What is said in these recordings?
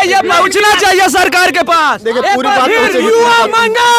ये पहुंचना चाहिए सरकार के पास। देखिए पूरी बात युवा मंगे।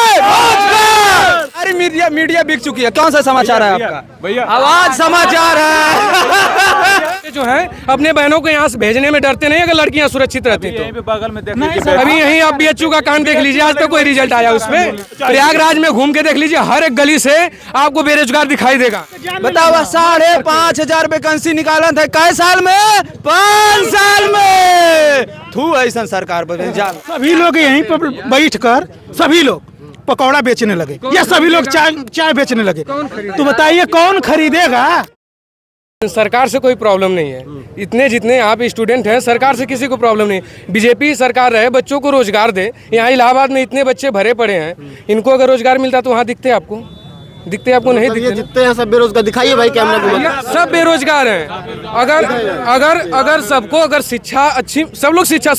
अरे मीडिया बिक चुकी है। कौन सा समाचार है आपका भैया? आवाज समाचार है। जो है अपने बहनों को यहाँ से भेजने में डरते नहीं अगर लड़कियाँ सुरक्षित रहती तो। बगल में अभी यहीं आप BHU का कांड देख लीजिए, आज तक कोई रिजल्ट आया उसमें। प्रयागराज में घूम के देख लीजिए, हर एक गली से आपको बेरोजगार दिखाई देगा। बताओ 5,500 वैकेंसी निकाला था कै साल में? 5 साल में। थू ऐसा सरकार पर सभी लोग यहीं पर बैठकर सभी लोग पकौड़ा बेचने लगे या सभी लोग चाय बेचने लगे। तो बताइए कौन खरीदेगा? सरकार से कोई प्रॉब्लम नहीं है, इतने जितने आप स्टूडेंट हैं सरकार से किसी को प्रॉब्लम नहीं। बीजेपी सरकार रहे, बच्चों को रोजगार दे। यहाँ इलाहाबाद में इतने बच्चे भरे पड़े हैं, इनको अगर रोजगार मिलता तो वहाँ दिखते आपको? दिखते आपको नहीं दिखते? जितने हैं सब बेरोजगार दिखाइए भाई कैमरा। सब बेरोजगार हैं। अगर सबको अगर शिक्षा अच्छी, सब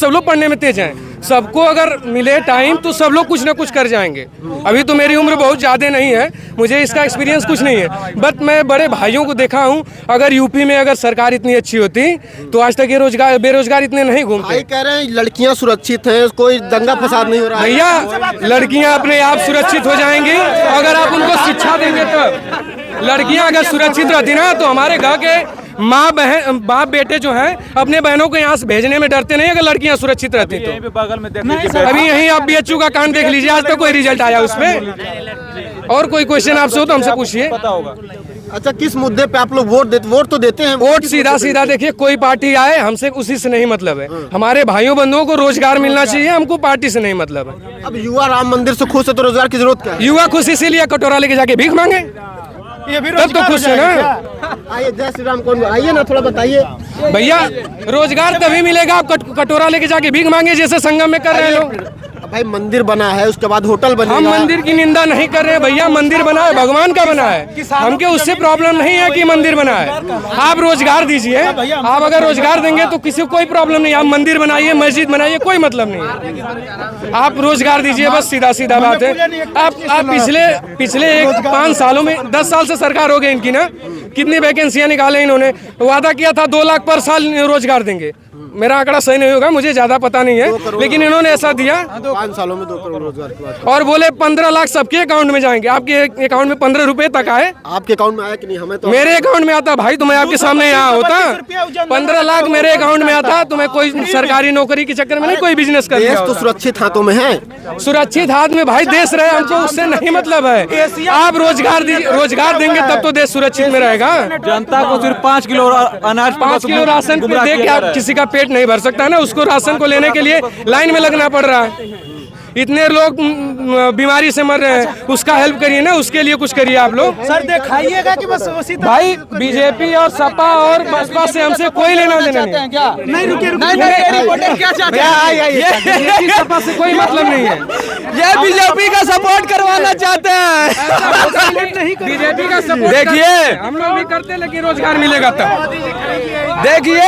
लोग पढ़ने में तेज हैं, सबको अगर मिले टाइम तो सब लोग कुछ ना कुछ कर जाएंगे। अभी तो मेरी उम्र बहुत ज़्यादा नहीं है, मुझे इसका एक्सपीरियंस कुछ नहीं है, बट मैं बड़े भाइयों को देखा हूँ। अगर यूपी में अगर सरकार इतनी अच्छी होती तो आज तक ये बेरोजगार इतने नहीं घूमते। भाई कह रहे हैं लड़कियाँ सुरक्षित हैं, कोई दंगा फसाद नहीं हो रहा है। भैया लड़कियाँ अपने आप सुरक्षित हो जाएंगी अगर आप उनको शिक्षा देंगे तब। लड़कियाँ अगर सुरक्षित रहती ना तो हमारे घर के बाप बेटे जो हैं अपने बहनों को यहाँ से भेजने में डरते नहीं अगर लड़कियाँ सुरक्षित रहती तो। बगल में अभी यहीं आप BHU का कांड देख लीजिए, आज तक कोई रिजल्ट आया उसमें। और कोई क्वेश्चन आपसे हो तो हमसे पूछिए। अच्छा किस मुद्दे पे आप लोग वोट तो देते हैं? वोट सीधा देखिए, कोई पार्टी आए हमसे उसी से नहीं मतलब है। हमारे भाइयों बंधुओं को रोजगार मिलना चाहिए, हमको पार्टी से नहीं मतलब है। अब युवा राम मंदिर से खुश है तो रोजगार की जरूरत क्या है? युवा खुश इसीलिए कटोरा लेके जाके भीख मांगे, तब तो खुश है ना। आइए जय श्री राम कौन आइए ना थोड़ा बताइए भैया। रोजगार तभी मिलेगा आप कटोरा लेके जाके भीख मांगे जैसे संगम में कर रहे हैं लोग। भाई मंदिर बना है, उसके बाद होटल बनेगा। हम मंदिर की निंदा नहीं कर रहे हैं भैया, मंदिर बना है भगवान का बना है, हमके उससे प्रॉब्लम नहीं है कि मंदिर बना है। आप रोजगार दीजिए, आप अगर रोजगार देंगे तो किसी को कोई प्रॉब्लम नहीं। आप मंदिर बनाइए, मस्जिद बनाइए, कोई मतलब नहीं है। आप रोजगार दीजिए, बस सीधा बात है। आप पिछले 5 सालों में 10 साल से सरकार हो गई इनकी ना, कितनी वैकेंसियां निकाले इन्होंने। वादा किया था 2 लाख पर साल रोजगार देंगे, मेरा आंकड़ा सही नहीं होगा, मुझे ज्यादा पता नहीं है, लेकिन इन्होंने ऐसा दिया 5 सालों में 2 करोड़ रोजगार की बात। और बोले 15 लाख सबके अकाउंट में जाएंगे। आपके अकाउंट में 15 रुपए तक आए? आपके अकाउंट में आया कि नहीं? हमें तो मेरे अकाउंट में आता भाई तो मैं आपके सामने यहाँ होता। 15 लाख मेरे अकाउंट में आता तो मैं कोई सरकारी नौकरी के चक्कर में नहीं कोई बिजनेस कर देश तो सुरक्षित हाथों में है। सुरक्षित हाथ में भाई देश रहे, हमको उससे नहीं मतलब है। आप रोजगार देंगे तब तो देश सुरक्षित में रहेगा। जनता को सिर्फ 5 किलो अनाज, 5 किलो राशन दे के आप किसी का पेट नहीं भर सकता ना। उसको राशन को लेने के लिए लाइन में लगना पड़ रहा है। इतने लोग बीमारी से मर रहे हैं, उसका हेल्प करिए ना, उसके लिए कुछ करिए आप लोग। सर दिखाइएगा कि बस भाई बीजेपी और सपा और बसपा से हमसे कोई लेना देना नहीं। नहीं रुकिए सपा से कोई मतलब नहीं है। ये बीजेपी का सपोर्ट करवाना चाहते हैं। बीजेपी का सपोर्ट देखिए हम लोग भी करते लेकिन रोजगार मिलेगा तब। देखिए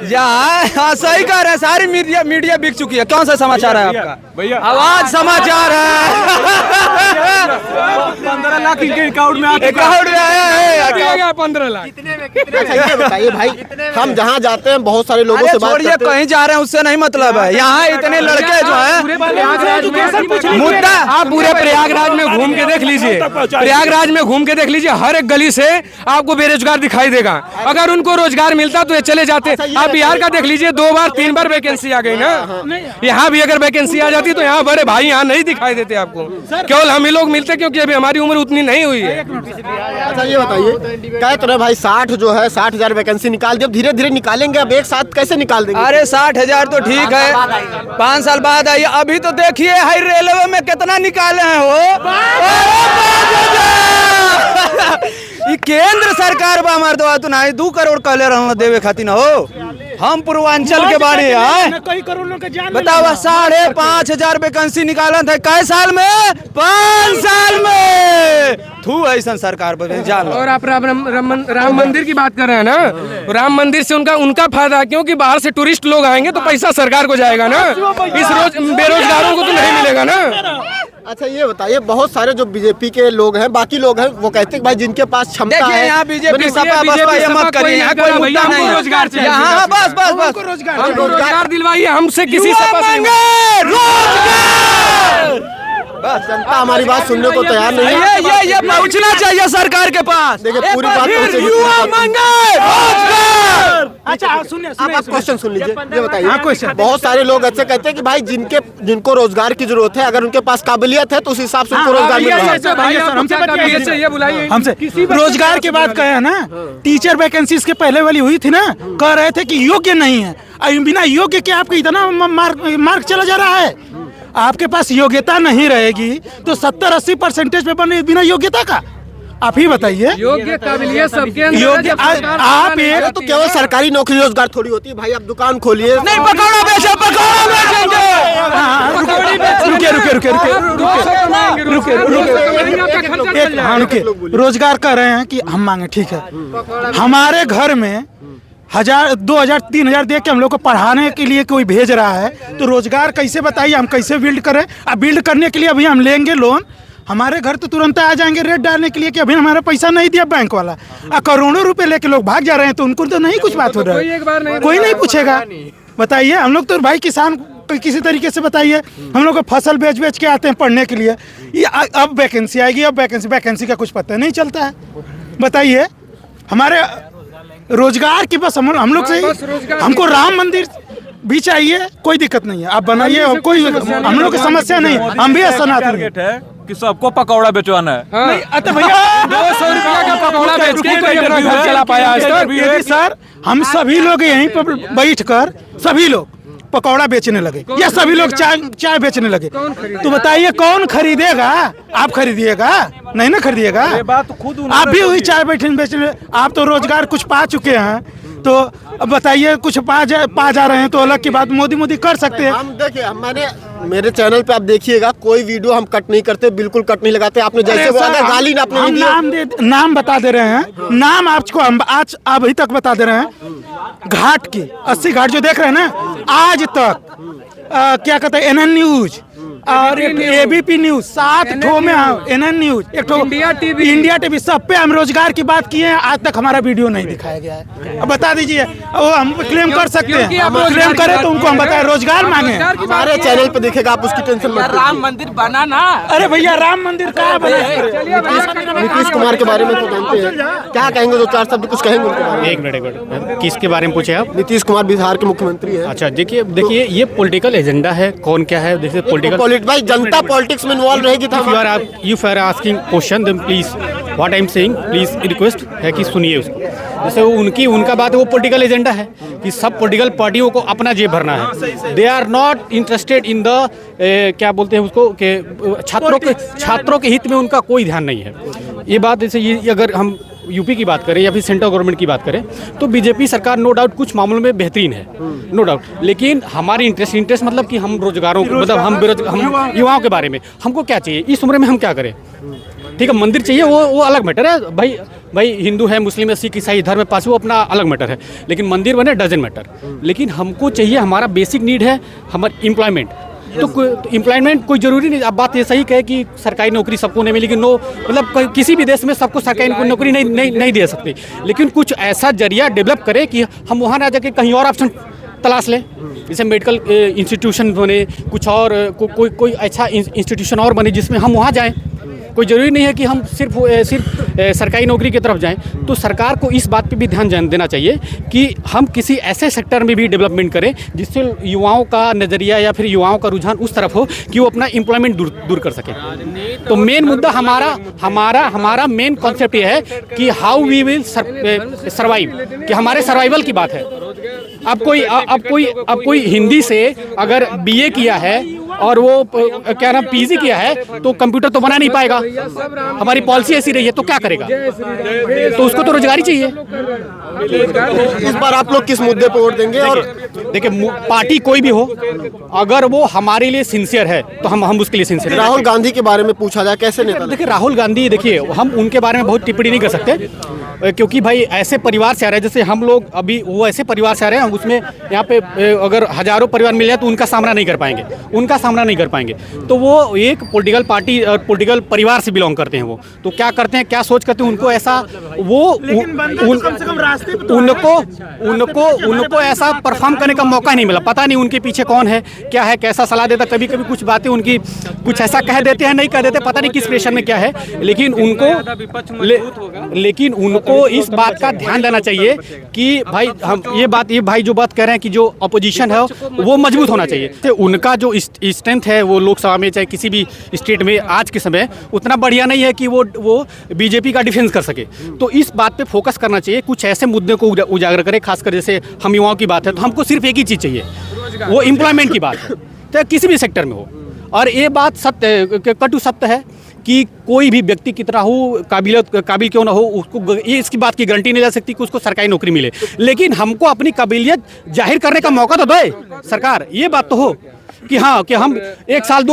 यहाँ सही कह रहे हैं, सारी मीडिया बिक चुकी है। कौन सा समाचार है आपका भैया? आवाज समाचार है। 15 लाख इनके अकाउंट में आया है। 15 लाख अच्छा ये बताइए भाई, हम जहाँ जाते हैं बहुत सारे लोगों से बात करते हैं। कहीं जा रहे हैं उससे नहीं मतलब है। यहाँ इतने लड़के जो है मुद्दा, आप पूरे प्रयागराज में घूम के देख लीजिए, प्रयागराज में घूम के देख लीजिए, हर एक गली से आपको बेरोजगार दिखाई देगा। अगर उनको रोजगार मिलता तो ये चले जाते। आप बिहार का देख लीजिए, 2 बार 3 बार वैकेंसी आ गई ना। यहाँ भी अगर वैकेंसी आ जाती तो यहाँ बड़े भाई यहाँ नहीं दिखाई देते आपको, केवल हम ही लोग मिलते क्योंकि अभी हमारी उम्र उतनी नहीं हुई है। अच्छा ये बताइए, कह तो रहे भाई 60,000 वैकेंसी निकाल दी, अब धीरे धीरे निकालेंगे, अब एक साथ कैसे निकाल देंगे? अरे 60,000 तो ठीक है, 5 साल बाद आइए। अभी तो देखिए हाई रेलवे में कितना निकाले हैं वो। ये केंद्र सरकार बा हमारे दवा तो नहीं 2 करोड़ कहले रहा देवे खातिर हो। हम पूर्वांचल के बारे हैं, बताओ 5,500 वैकेंसी निकाला था कै साल में? 5 साल में। थू ऐसा सरकार पर जान। और आप राम मंदिर की बात कर रहे हैं ना, राम मंदिर से उनका फायदा, क्योंकि बाहर से टूरिस्ट लोग आएंगे तो पैसा सरकार को जाएगा ना, इस बेरोजगारों को तो नहीं मिलेगा ना। अच्छा ये बताइए, बहुत सारे जो बीजेपी के लोग हैं, बाकी लोग हैं, वो कहते हैं कि भाई जिनके पास क्षमता देखिए है। यहाँ बीजेपी सपा बसपा ये मत करिए, यहाँ कोई मुद्दा नहीं है। रोजगार चाहिए, यहाँ बस बस बस हमको रोजगार दिलवाइए, हमसे किसी युवा से बस नहीं। मांगे रोजगार। जनता हमारी बात सुनने को तैयार नहीं है। ये पहुंचना चाहिए सरकार के पास। देखिए, एक पूरी बार बात फिर पहुंचेगी। युवा मांगे रोजगार। अच्छा सुनिए आप क्वेश्चन सुन लीजिए, ये बताइए। हाँ, क्वेश्चन। बहुत सारे लोग ऐसे कहते हैं कि भाई जिनको रोजगार की जरूरत है, अगर उनके पास काबिलियत है तो उस हिसाब से उनको रोजगार मिल रहा है। भाई हमसे बताइए, ये बुलाइए हमसे रोजगार की बात कहे ना, टीचर वैकेंसीज के पहले वाली हुई थी ना, कह रहे थे कि योग्य नहीं है। बिना योग्य के आपका इतना मार्क चला जा रहा है। आपके पास योग्यता नहीं रहेगी तो 70-80% पे बने बिना योग्यता का। आप ही बताइए, योग्य काबिलियत सबके अंदर है, योग्य जब सरकार आप नहीं एक तो केवल सरकारी नौकरी रोजगार थोड़ी होती है भाई। आप दुकान खोलिए, नहीं पकौड़ा बेचे, पकौड़ा बेचेंगे। रुके। रोजगार कर रहे हैं कि हम मांगे, ठीक है। हमारे घर में 1000, 2000, 3000 दे के हम लोग को पढ़ाने के लिए कोई भेज रहा है, तो रोजगार कैसे बताइए, हम कैसे बिल्ड करें? अब बिल्ड करने के लिए अभी हम लेंगे लोन, हमारे घर तो तुरंत आ जाएंगे रेट डालने के लिए कि अभी हमारा पैसा नहीं दिया बैंक वाला। करोड़ों रुपए लेके लोग भाग जा रहे हैं, तो उनको तो नहीं कुछ बात हो रहा है, कोई नहीं पूछेगा। बताइए, हम लोग तो भाई किसान किसी तरीके से बताइए, हम लोग को फसल बेच के आते हैं पढ़ने के लिए। ये अब वैकेंसी आएगी, अब वैकेंसी का कुछ पता नहीं चलता है। बताइए, हमारे रोजगार की बस हम लोग से, हमको राम मंदिर भी चाहिए, कोई दिक्कत नहीं है, आप बनाइए, कोई हम लोग की समस्या नहीं है। हम भी सनातन है कि सबको पकौड़ा बेचवाना है। नहीं, अरे भैया 200 रुपया का पकौड़ा बेच के कोई अपना घर चला पाया आज तक? यदि सर हम सभी लोग यहीं पर बैठकर सभी लोग पकौड़ा बेचने लगे या सभी लोग चाय बेचने लगे, तो बताइए कौन खरीदेगा? आप खरीदिएगा? नहीं ना खरीदिएगा। आप भी वही चाय बेचने, आप तो रोजगार कुछ पा चुके हैं, तो अब बताइए कुछ पा जा रहे हैं तो अलग की बात, मोदी कर सकते हैं। हम देखिए, मैंने मेरे चैनल पे आप देखिएगा, कोई वीडियो हम कट नहीं करते, बिल्कुल कट नहीं लगाते। आपने जैसे वो अगर गाली ना आपने हम नाम बता दे रहे हैं, नाम आपको हम आज अभी तक बता दे रहे हैं। घाट की 80 घाट जो देख रहे हैं ना, आज तक क्या कहते हैं, NN न्यूज और ABP न्यूज, 7 ठो में NN न्यूज, एक ठो इंडिया टीवी, सब पे हम रोजगार की बात किए हैं। आज तक हमारा वीडियो नहीं दिखाया गया है। अब बता दीजिए, वो हम क्लेम कर सकते हैं, क्लेम करें तो उनको हम बताएं रोजगार मांगे। हमारे चैनल पे दिखेगा, आप उसकी टेंशन मत लीजिए। राम मंदिर बना ना। अरे भैया, राम मंदिर कहाँ बना? नीतीश कुमार के बारे में तो जानते हैं, क्या कहेंगे? 2-4 शब्द कुछ कहेंगे उनके बारे में? एक मिनट, किसके बारे में पूछे आप? नीतीश कुमार बिहार के मुख्यमंत्री हैं। अच्छा, देखिए ये पॉलिटिकल एजेंडा है, कौन क्या है, देखिए पॉलिटिकल भाई जनता पॉलिटिक्स में इन्वॉल्व रहेगी तो you are asking question, then please what I am saying please request है कि सुनिए उसको। जैसे उनका बात है, वो पॉलिटिकल एजेंडा है कि सब पॉलिटिकल पार्टियों को अपना जेब भरना है। They are not interested in the क्या बोलते हैं उसको, कि छात्रों के हित में उनका कोई ध्यान नहीं है। ये बात जैसे ये अगर हम यूपी की बात करें या फिर सेंट्रल गवर्नमेंट की बात करें, तो बीजेपी सरकार नो डाउट कुछ मामलों में बेहतरीन है, नो डाउट। लेकिन हमारी इंटरेस्ट मतलब कि हम रोजगारों को, मतलब हम युवाओं के बारे में हमको क्या चाहिए, इस उम्र में हम क्या करें? ठीक है, मंदिर चाहिए, वो अलग मैटर है भाई हिंदू है, मुस्लिम है, सिख ईसाई धर्म है, पास वो अपना अलग मैटर है, लेकिन मंदिर बने डजन मैटर। लेकिन हमको चाहिए, हमारा बेसिक नीड है हमारी एम्प्लॉयमेंट। तो एम्प्लॉयमेंट कोई जरूरी नहीं, अब बात ये सही कहे कि सरकारी नौकरी सबको नहीं मिलेगी, नो, मतलब किसी भी देश में सबको सरकारी नौकरी नहीं दे सकते, लेकिन कुछ ऐसा जरिया डेवलप करे कि हम वहाँ ना जाके कहीं और ऑप्शन तलाश लें। जैसे मेडिकल इंस्टीट्यूशन बने, कुछ और कोई अच्छा इंस्टीट्यूशन और बने जिसमें हम वहाँ जाएं। कोई ज़रूरी नहीं है कि हम सिर्फ सरकारी नौकरी की तरफ जाएं। तो सरकार को इस बात पे भी ध्यान देना चाहिए कि हम किसी ऐसे सेक्टर में भी डेवलपमेंट करें जिससे युवाओं का नज़रिया या फिर युवाओं का रुझान उस तरफ हो कि वो अपना एम्प्लॉयमेंट दूर कर सकें। तो मेन मुद्दा हमारा मेन कॉन्सेप्ट ये है कि हाउ वी विल सर्वाइव, कि हमारे सर्वाइवल की बात है। अब कोई हिंदी से अगर BA किया है और वो क्या नाम PG किया है तो कंप्यूटर तो बना नहीं पाएगा। हमारी पॉलिसी ऐसी रही है, तो क्या करेगा? तो उसको तो रोजगार ही चाहिए। इस बार आप लोग किस मुद्दे पर वोट देंगे? और देखिए, पार्टी कोई भी हो, अगर वो हमारे लिए सिंसियर है तो हम उसके लिए सिंसियर हैं। राहुल गांधी के बारे में पूछा जाए, कैसे नेता? देखिए, राहुल गांधी, देखिए हम उनके बारे में बहुत टिप्पणी नहीं कर सकते। क्योंकि भाई ऐसे परिवार से आ रहे हैं, जैसे हम लोग अभी वो ऐसे परिवार से आ रहे हैं, उसमें यहाँ पे अगर हजारों परिवार मिल जाए तो उनका सामना नहीं कर पाएंगे। तो वो एक पॉलिटिकल पार्टी और पॉलिटिकल परिवार से बिलोंग करते हैं। वो तो क्या करते हैं, क्या सोच करते हैं, उनको ऐसा उनको ऐसा परफॉर्म करने का मौका नहीं मिला। पता नहीं उनके पीछे कौन है, क्या है, कैसा सलाह देता। कभी कभी कुछ बातें उनकी कुछ ऐसा कह देते हैं, नहीं कह देते, पता नहीं किस प्रेशर में क्या है। लेकिन उनको इस बात का ध्यान देना चाहिए कि भाई हम ये भाई जो बात कह रहे हैं कि जो अपोजिशन है वो मजबूत होना चाहिए। तो उनका जो स्ट्रेंथ है वो लोकसभा में चाहे किसी भी स्टेट में आज के समय उतना बढ़िया नहीं है कि वो बीजेपी का डिफेंस कर सके। तो इस बात पे फोकस करना चाहिए, कुछ ऐसे मुद्दे को उजागर करें। खासकर जैसे हम युवाओं की बात है तो हमको सिर्फ एक ही चीज़ चाहिए, वो एम्प्लॉयमेंट की बात है, चाहे किसी भी सेक्टर में हो। और ये बात सत्य, कटु सत्य है कि कोई भी व्यक्ति कितना हो, काबिल क्यों ना हो, उसको ये इसकी बात की गारंटी नहीं ले सकती कि उसको सरकारी नौकरी मिले। लेकिन हमको अपनी काबिलियत जाहिर करने का मौका तो दे सरकार। ये बात तो हो कि हाँ, कि हम 1 साल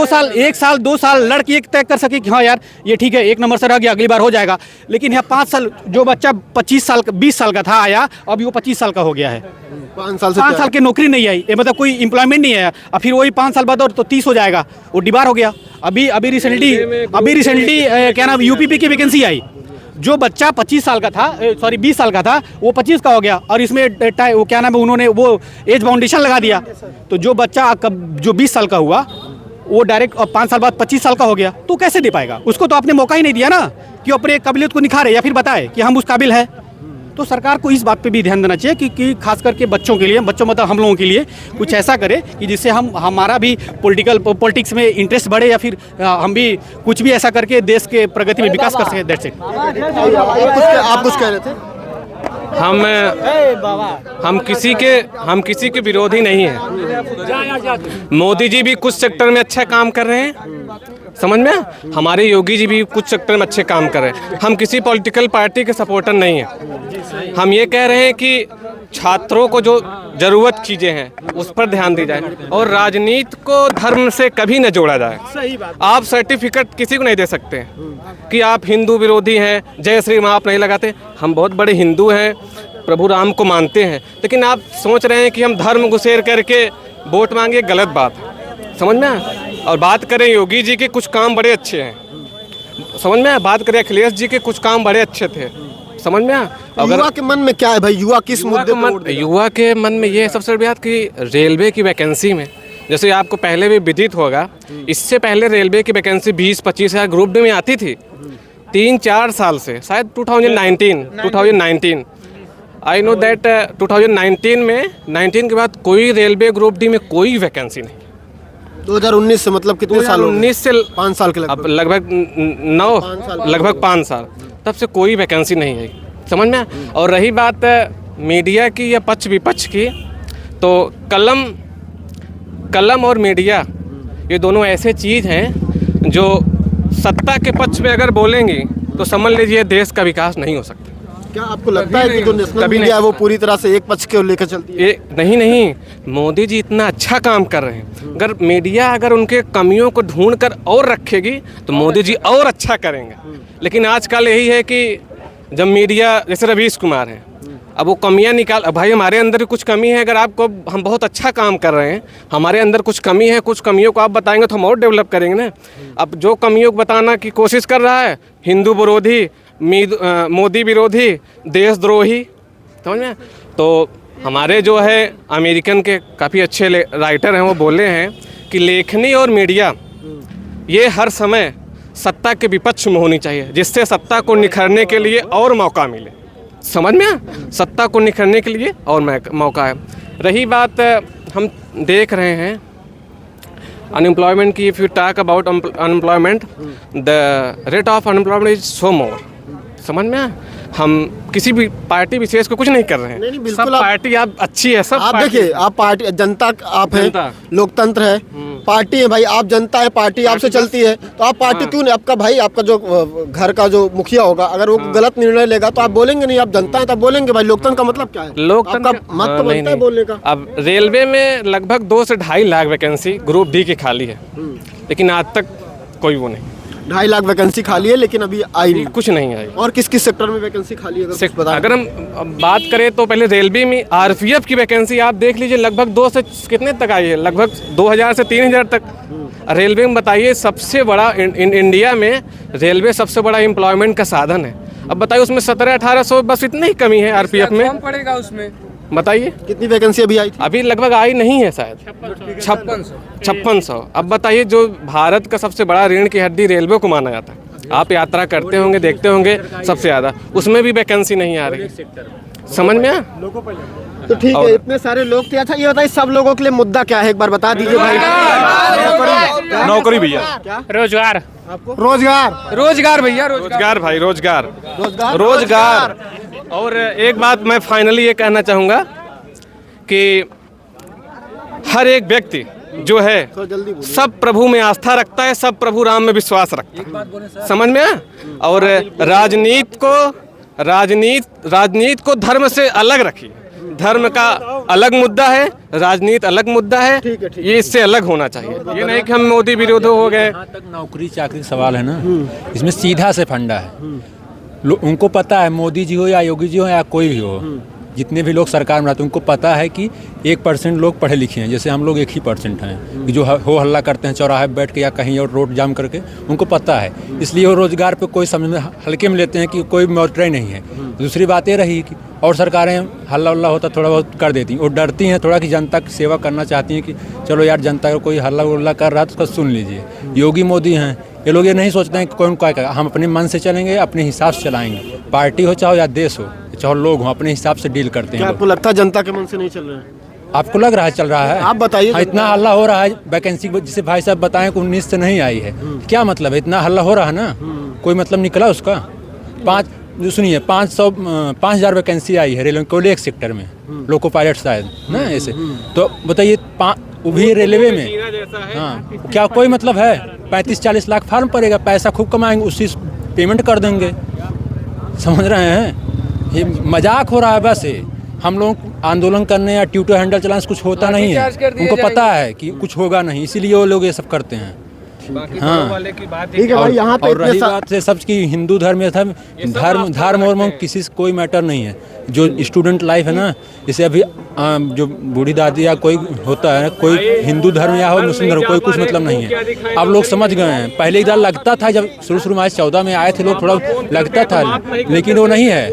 2 साल लड़ के तय कर सके कि हाँ यार ये ठीक है, 1 नंबर से रह गया, अगली बार हो जाएगा। लेकिन यहाँ 5 साल, जो बच्चा 25 साल 20 साल का था आया, अभी वो 25 साल का हो गया है। 5 साल की नौकरी नहीं आई, ये मतलब कोई एम्प्लॉयमेंट नहीं आया। और फिर वही 5 साल बाद और तो 30 हो जाएगा, वो डिबार हो गया। अभी रिसेंटली क्या नाम यूपीपी की वैकेंसी आई, जो बच्चा 20 साल का था वो 25 का हो गया। और इसमें वो क्या नाम है, उन्होंने वो एज बाउंडेशन लगा दिया। तो जो बच्चा जो 20 साल का हुआ वो डायरेक्ट 5 साल बाद 25 साल का हो गया, तो कैसे दे पाएगा? उसको तो आपने मौका ही नहीं दिया ना कि अपने काबिलियत को निखारे या फिर बताए कि हम उस काबिल है। तो सरकार को इस बात पे भी ध्यान देना चाहिए कि खास करके बच्चों के लिए, मतलब हम लोगों के लिए कुछ ऐसा करे कि जिससे हमारा भी पॉलिटिक्स में इंटरेस्ट बढ़े, या फिर हम भी कुछ भी ऐसा करके देश के प्रगति में विकास कर सकें। That's it. आप कुछ कह रहे थे? हम किसी के विरोधी नहीं हैं। मोदी जी भी कुछ सेक्टर में अच्छा काम कर रहे हैं, समझ में। हमारे योगी जी भी कुछ सेक्टर में अच्छे काम कर रहे हैं। हम किसी पॉलिटिकल पार्टी के सपोर्टर नहीं हैं। हम ये कह रहे हैं कि छात्रों को जो ज़रूरत चीज़ें हैं उस पर ध्यान दी जाए, और राजनीति को धर्म से कभी न जोड़ा जाए। सही बात। आप सर्टिफिकेट किसी को नहीं दे सकते कि आप हिंदू विरोधी हैं, जय श्री राम आप नहीं लगाते। हम बहुत बड़े हिंदू हैं, प्रभु राम को मानते हैं, लेकिन आप सोच रहे हैं कि हम धर्म घुसेर करके वोट मांगे, गलत बात है, समझ में। और बात करें योगी जी के कुछ काम बड़े अच्छे हैं, समझ में। बात करें अखिलेश जी के कुछ काम बड़े अच्छे थे, समझ में। अगर युवा के मन में क्या है भाई, युवा किस मुद्दे पे? युवा के मन में ये सबसे बड़ी बात कि रेलवे की वैकेंसी में, जैसे आपको पहले भी विदित होगा, इससे पहले रेलवे की वैकेंसी 20-25 हज़ार ग्रुप डी में आती थी 3-4 साल से, शायद 2019 आई नो दैट 2019 के बाद कोई रेलवे ग्रुप डी में कोई वैकेंसी नहीं। 2019 से मतलब कितने साल? 2019 से 5 साल के लगभग 5 साल तब से कोई वैकेंसी नहीं है, समझ में। और रही बात मीडिया की या पक्ष विपक्ष की, तो कलम और मीडिया ये दोनों ऐसे चीज़ हैं जो सत्ता के पक्ष में अगर बोलेंगी तो समझ लीजिए देश का विकास नहीं हो सकता। क्या आपको लगता है कि जो नेशनल मीडिया है वो पूरी तरह से एक पक्ष के लेकर चलती है? नहीं, मोदी जी इतना अच्छा काम कर रहे हैं। अगर मीडिया उनके कमियों को ढूंढ कर और रखेगी तो मोदी जी और अच्छा करेंगे। लेकिन आजकल यही है कि जब मीडिया, जैसे रवीश कुमार हैं, अब वो कमियां निकाल, भाई हमारे अंदर भी कुछ कमी है। अगर आपको, हम बहुत अच्छा काम कर रहे हैं, हमारे अंदर कुछ कमी है, कुछ कमियों को आप बताएंगे तो हम और डेवलप करेंगे ना। अब जो कमियों को बताना की कोशिश कर रहा है, हिंदू विरोधी, मोदी विरोधी, देशद्रोही, समझ में। तो हमारे जो है अमेरिकन के काफ़ी अच्छे राइटर हैं, वो बोले हैं कि लेखनी और मीडिया ये हर समय सत्ता के विपक्ष में होनी चाहिए, जिससे सत्ता को निखरने के लिए और मौका मिले, समझ में। सत्ता को निखरने के लिए और मौका है। रही बात हम देख रहे हैं अनएम्प्लॉयमेंट की, if you talk about unemployment, the rate of unemployment is so more, समझ में। हम किसी भी पार्टी विशेष को कुछ नहीं कर रहे हैं। नहीं, सब पार्टी आप अच्छी है, सब आप देखिए, आप पार्टी जनता, आप है, लोकतंत्र है, पार्टी है भाई, आप जनता है, पार्टी आपसे चलती है, तो आप पार्टी क्यों नहीं? आपका भाई, आपका जो घर का जो मुखिया होगा, अगर वो गलत निर्णय लेगा तो आप बोलेंगे नहीं? आप जनता है तब बोलेंगे भाई। लोकतंत्र का मतलब क्या है? लोकतंत्र आपका मत तो बनता है बोलने का। अब रेलवे में लगभग 2 से 2.5 लाख वैकेंसी ग्रुप डी की खाली है, लेकिन आज तक कोई वो नहीं। 2.5 लाख वैकेंसी खाली है लेकिन अभी आई नहीं। कुछ नहीं आई। और किस किस सेक्टर में वैकेंसी खाली है अगर कुछ बताएं? अगर हम बात करें तो पहले रेलवे में आरपीएफ की वैकेंसी आप देख लीजिए, लगभग 2 से कितने तक आई है, लगभग 2000 से 3000 तक। रेलवे में बताइए, सबसे बड़ा इंडिया में रेलवे सबसे बड़ा एम्प्लॉयमेंट का साधन है। अब बताइए उसमें 1700-1800 बस इतनी ही कमी है आरपीएफ में। कम पड़ेगा उसमें। बताइए कितनी वैकेंसी अभी आई थी? अभी लगभग आई नहीं है शायद 5600। अब बताइए, जो भारत का सबसे बड़ा रीढ़ की हड्डी रेलवे को माना जाता है, आप यात्रा करते होंगे, देखते होंगे, सबसे ज़्यादा उसमें भी वैकेंसी नहीं आ रही। समझ में आया? तो ठीक है, इतने सारे लोग थे। अच्छा ये बताइए, सब लोगों के लिए मुद्दा क्या है, एक बार बता दीजिए भाई। नौकरी भैया, रोजगार, रोजगार भैया, रोजगार भाई, रोजगार, रोजगार, रोजगार। और एक बात मैं फाइनली ये कहना चाहूँगा कि हर एक व्यक्ति जो है सब प्रभु में आस्था रखता है, सब प्रभु राम में विश्वास रखता है। समझ में आया? और राजनीति को धर्म से अलग रखिए। धर्म का अलग मुद्दा है, राजनीति अलग मुद्दा है, ये इससे अलग होना चाहिए। ये नहीं कि हम मोदी विरोधी हो गए। जहाँ तक नौकरी चाकरी सवाल है ना, इसमें सीधा से फंडा है। उनको पता है, मोदी जी हो या योगी जी हो या कोई भी हो, जितने भी लोग सरकार में रहते हैं उनको पता है कि 1% लोग पढ़े लिखे हैं, जैसे हम लोग 1% हैं कि जो हो हल्ला करते हैं चौराहे पर बैठ के या कहीं और रोड जाम करके, उनको पता है। इसलिए वो रोजगार पे कोई समझ में हल्के में लेते हैं कि कोई मौतरा ही नहीं है। दूसरी बात ये रही कि और सरकारें हल्ला उल्ला होता थोड़ा बहुत कर देती हैं, वो डरती हैं थोड़ा कि जनता की सेवा करना चाहती हैं कि चलो यार जनता का कोई हल्ला उल्ला कर रहा है तो उसका सुन लीजिए। योगी मोदी हैं, ये लोग ये नहीं सोचते हैं कि कौन क्या करेगा, हम अपने मन से चलेंगे, अपने हिसाब से चलाएंगे। पार्टी हो चाहे या देश हो चाहे लोग हो, अपने हिसाब से डील करते हैं। आपको लगता है जनता के मन से नहीं चल रहा है? आपको लग रहा है चल रहा है? आप बताइए। इतना हल्ला हो रहा है वैकेंसी, जिसे भाई साहब बताएं कि 19 से नहीं आई है, क्या मतलब है? इतना हल्ला हो रहा है ना, कोई मतलब निकला उसका? 5000 वैकेंसी आई है रेलवे कोई एक सेक्टर में, लोको पायलट शायद ना ऐसे। तो बताइए वो भी रेलवे में, हाँ क्या कोई मतलब है? 35-40 लाख फार्म पड़ेगा, पैसा खूब कमाएंगे, उसी पेमेंट कर देंगे। समझ रहे हैं? ये मजाक हो रहा है बस। हम लोग आंदोलन करने या ट्यूटर हैंडल चलाने से कुछ होता नहीं है, उनको पता है कि कुछ होगा नहीं, इसीलिए वो लोग ये सब करते हैं। हाँ ठीक है भाई, यहाँ पे और रही बात से सब की हिंदू धर्म धर्म और किसी से कोई मैटर नहीं है। जो स्टूडेंट लाइफ है ना, जैसे अभी जो बूढ़ी दादी या कोई होता है, कोई हिंदू धर्म या हो मुस्लिम धर्म, कोई कुछ मतलब नहीं है। अब लोग समझ गए हैं। पहले इधर लगता था, जब शुरू में 14 में आए थे लोग, थोड़ा लगता था, लेकिन वो नहीं है।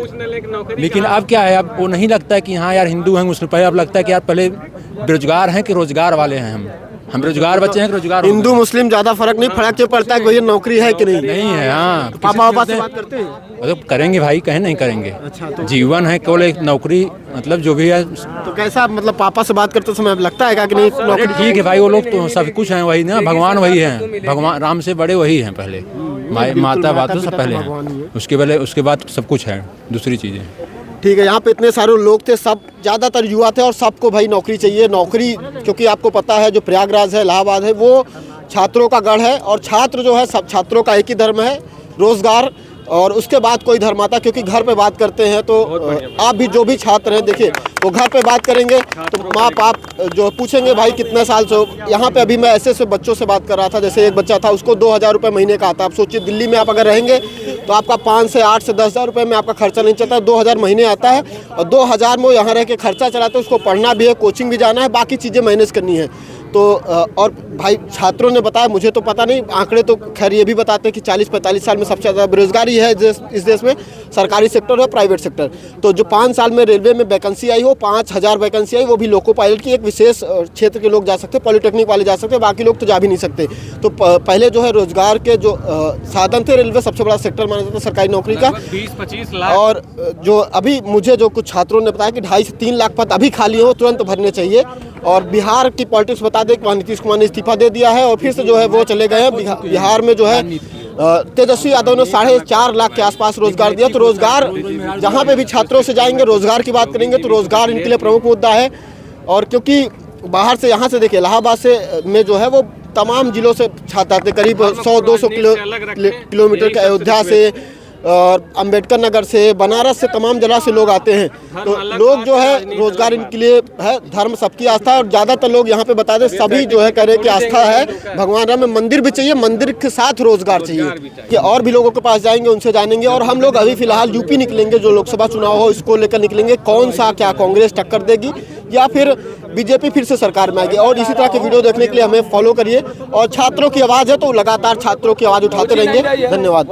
लेकिन अब क्या है, अब वो नहीं लगता है कि हाँ यार हिंदू हैं मुस्लिम, पहले अब लगता है कि यार पहले बेरोजगार हैं कि रोजगार वाले हैं। हम रोजगार बच्चे हैं कि रोजगार? हिंदू मुस्लिम ज्यादा फर्क नहीं, फर्क ये पड़ता है कि भैया नौकरी है कि नहीं। नहीं है। हाँ, पापा से बात करते हैं? मतलब करेंगे भाई, कहीं नहीं करेंगे। अच्छा, तो जीवन है केवल एक नौकरी, मतलब जो भी है। तो कैसा मतलब पापा से बात करते समय लगता है कि नहीं नौकरी? ठीक है भाई, वो लोग तो सब कुछ हैं, वही ना, भगवान वही हैं, भगवान राम से बड़े वही हैं पहले, माता बातों से पहले हैं, उसके बाद सब कुछ है दूसरी चीजें। ठीक है, यहाँ पे इतने सारे लोग थे, सब ज़्यादातर युवा थे और सबको भाई नौकरी चाहिए। नौकरी क्योंकि आपको पता है जो प्रयागराज है, इलाहाबाद है, वो छात्रों का गढ़ है और छात्र जो है सब छात्रों का एक ही धर्म है, रोजगार, और उसके बाद कोई धर्म आता। क्योंकि घर पे बात करते हैं तो आप भी जो भी छात्र हैं, देखिए वो घर पे बात करेंगे तो माँ बाप जो पूछेंगे भाई कितने साल से हो। यहाँ पे अभी मैं ऐसे बच्चों से बात कर रहा था, जैसे एक बच्चा था, उसको 2000 रुपये महीने का आता। आप सोचिए दिल्ली में आप अगर रहेंगे तो आपका 5 से 8 से 10 हज़ार रुपये में आपका खर्चा नहीं चलता, 2000 महीने आता है और 2000 में वो यहाँ रह के खर्चा चलाते हैं। उसको पढ़ना भी है, कोचिंग भी जाना है, बाकी चीज़ें मैनेज करनी है। तो और भाई छात्रों ने बताया, मुझे तो पता नहीं, आंकड़े तो खैर ये भी बताते हैं कि 40-45 साल में सबसे ज़्यादा बेरोजगारी है इस देश में, सरकारी सेक्टर और प्राइवेट सेक्टर। तो जो 5 साल में रेलवे में वैकेंसी आई हो, 5000 वैकेंसी आई, वो भी लोको पायलट की, एक विशेष क्षेत्र के लोग जा सकते, पॉलिटेक्निक वाले जा सकते, बाकी लोग तो जा भी नहीं सकते। तो पहले जो है रोजगार के जो साधन थे, रेलवे सबसे बड़ा सेक्टर माना जाता है सरकारी नौकरी का। 20-25 लाख। और जो अभी मुझे जो कुछ छात्रों ने बताया कि 2.5 से 3 लाख पद अभी खाली हो, तुरंत भरने चाहिए। और बिहार की पॉलिटिक्स बता दें कि नीतीश कुमार ने इस्तीफा दे दिया है और फिर से जो है वो चले गए हैं। बिहार में जो है तेजस्वी यादव ने 4.5 लाख के आसपास रोजगार दिया। तो रोजगार जहाँ पे भी छात्रों से जाएंगे, रोजगार की बात करेंगे तो रोजगार इनके लिए प्रमुख मुद्दा है। और क्योंकि बाहर से यहाँ से देखिए इलाहाबाद से में जो है वो तमाम जिलों से छात्र आते, करीब 100-200 किलोमीटर के, अयोध्या से, अंबेडकर नगर से, बनारस से, तमाम जगह से लोग आते हैं। तो लोग जो है रोजगार इनके लिए है, धर्म सबकी आस्था है। और ज़्यादातर लोग यहाँ पे बता दें सभी जो है कह रहे हैं कि आस्था है भगवान राम में, मंदिर भी चाहिए, मंदिर के साथ रोजगार चाहिए। कि और भी लोगों के पास जाएंगे, उनसे जानेंगे। और हम लोग अभी फिलहाल यूपी निकलेंगे, जो लोकसभा चुनाव हो इसको लेकर निकलेंगे, कौन सा क्या कांग्रेस टक्कर देगी या फिर बीजेपी फिर से सरकार में आएगी। और इसी तरह के वीडियो देखने के लिए हमें फॉलो करिए। और छात्रों की आवाज़ है तो लगातार छात्रों की आवाज़ उठाते रहेंगे। धन्यवाद।